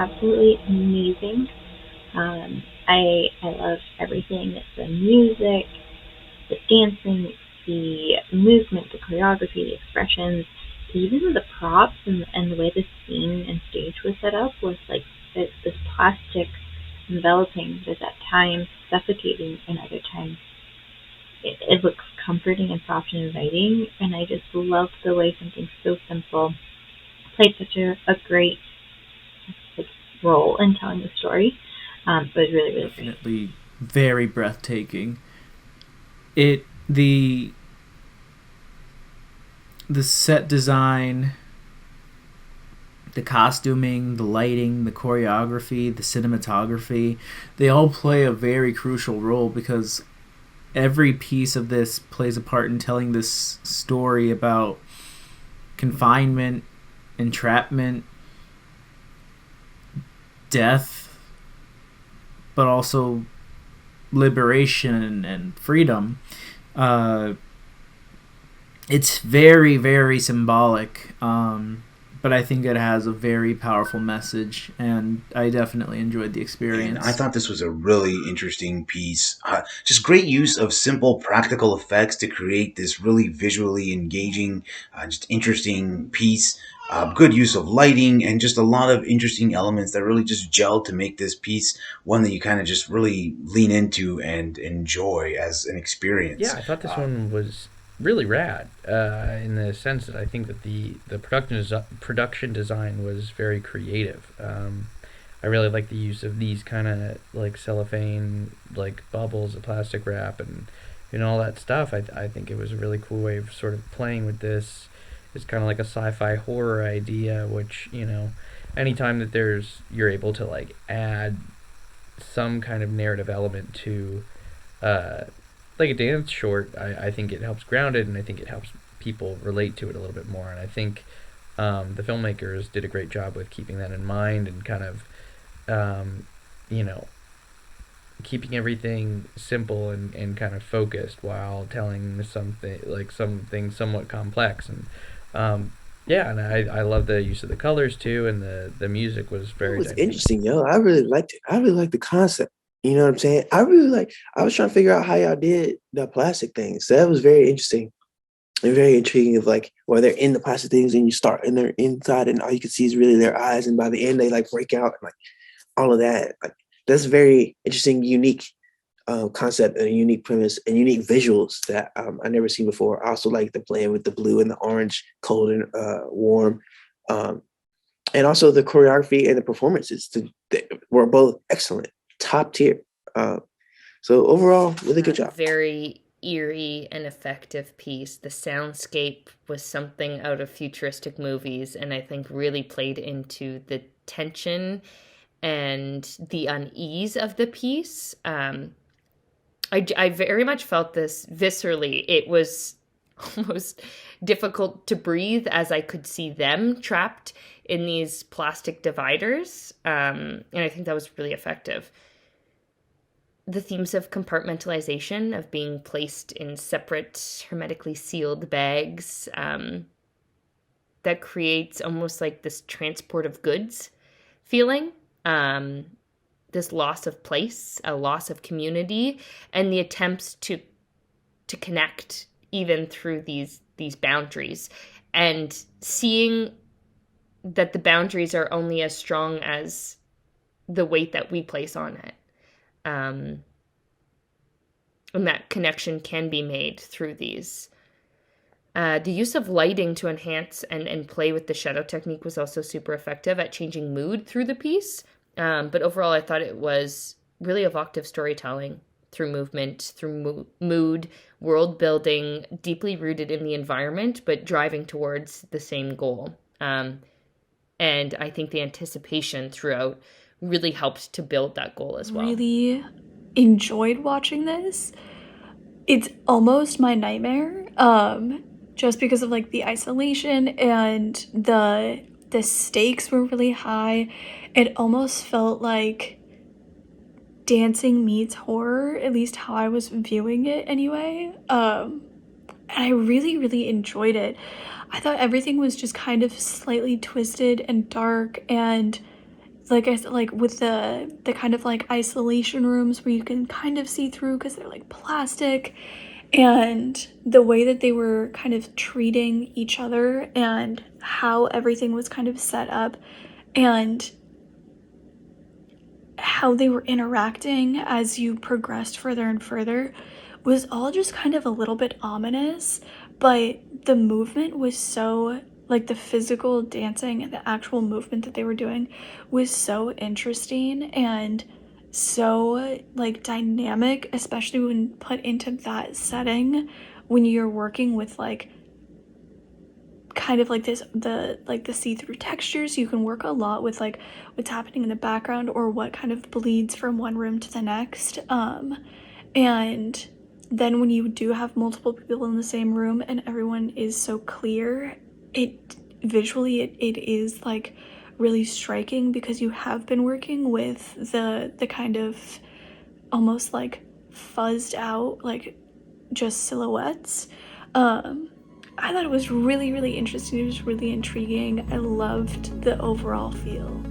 absolutely amazing. I love everything, the music, the dancing, the movement, the choreography, the expressions, even the props and the way the scene and stage was set up was like this plastic enveloping that at times suffocating and other times it looks comforting and soft and inviting. And I just love the way something so simple played such a great like, role in telling the story. It was really, really great. Definitely very breathtaking. It the set design, the costuming, the lighting, the choreography, the cinematography, they all play a very crucial role because every piece of this plays a part in telling this story about confinement, entrapment, death, but also liberation and freedom. Uh, it's very, very symbolic, but I think it has a very powerful message, and I definitely enjoyed the And I experience. thought this was a really interesting piece. Just great use of simple practical effects to create this really visually engaging, just interesting piece. Good use of lighting and just a lot of interesting elements that really just gel to make this piece one that you kind of just really lean into and enjoy as an Yeah, experience. I thought this one was really rad in the sense that I think that the production design was very creative. I really like the use of these kind of like cellophane, like bubbles, of plastic wrap, and all that stuff. I think it was a really cool way of sort of playing with this. It's kind of like a sci-fi horror idea, which anytime that you're able to like add some kind of narrative element to uh, like a dance short, I think it helps ground it, and I think it helps people relate to it a little bit more. And I think the filmmakers did a great job with keeping that in mind and kind of, you know, keeping everything simple and kind of focused while telling something somewhat complex. And yeah, and I love the use of the colors too, and the music was It very was dynamic. interesting, yo. I really liked it. I really liked the concept. You know what I'm saying? I was trying to figure out how y'all did the plastic things. So that was very interesting and very intriguing of like where they're in the plastic things and you start and they're inside and all you can see is really their eyes and by the end they like break out and like all of that. Like that's very interesting, unique concept and a unique premise and unique visuals that I never seen before. I also like the playing with the blue and the orange, cold and warm. Um, and also the choreography and the performances they were both excellent, top tier. Uh, so overall, really good job. Very eerie and effective piece. The soundscape was something out of futuristic movies, and I think really played into the tension and the unease of the piece. I very much felt this viscerally. It was almost difficult to breathe as I could see them trapped in these plastic dividers. And I think that was really effective. The themes of compartmentalization, of being placed in separate, hermetically sealed bags, that creates almost like this transport of goods feeling. Um, this loss of place, a loss of community, and the attempts to connect even through these boundaries, and seeing that the boundaries are only as strong as the weight that we place on it. Um, and that connection can be made through these. The use of lighting to enhance and play with the shadow technique was also super effective at changing mood through the piece. But overall, I thought it was really evocative storytelling through movement, through mood, world building, deeply rooted in the environment, but driving towards the same goal. And I think the anticipation throughout really helped to build that goal as well. Really enjoyed watching this. It's almost my nightmare, just because of like the isolation and the stakes were really high. It almost felt like dancing meets horror, at least how I was viewing it anyway. And I really, really enjoyed it. I thought everything was just kind of slightly twisted and dark and like I said, like with the kind of like isolation rooms where you can kind of see through because they're like plastic, and the way that they were kind of treating each other and how everything was kind of set up and how they were interacting as you progressed further and further was all just kind of a little bit ominous, but the movement was so, like the physical dancing and the actual movement that they were doing was so interesting and so like dynamic, especially when put into that setting when you're working with like kind of like the see-through textures. You can work a lot with like what's happening in the background or what kind of bleeds from one room to the next, and then when you do have multiple people in the same room and everyone is so clear, it visually it is like really striking because you have been working with the kind of almost like fuzzed out like just silhouettes. I thought it was really, really interesting. It was really intriguing. I loved the overall feel.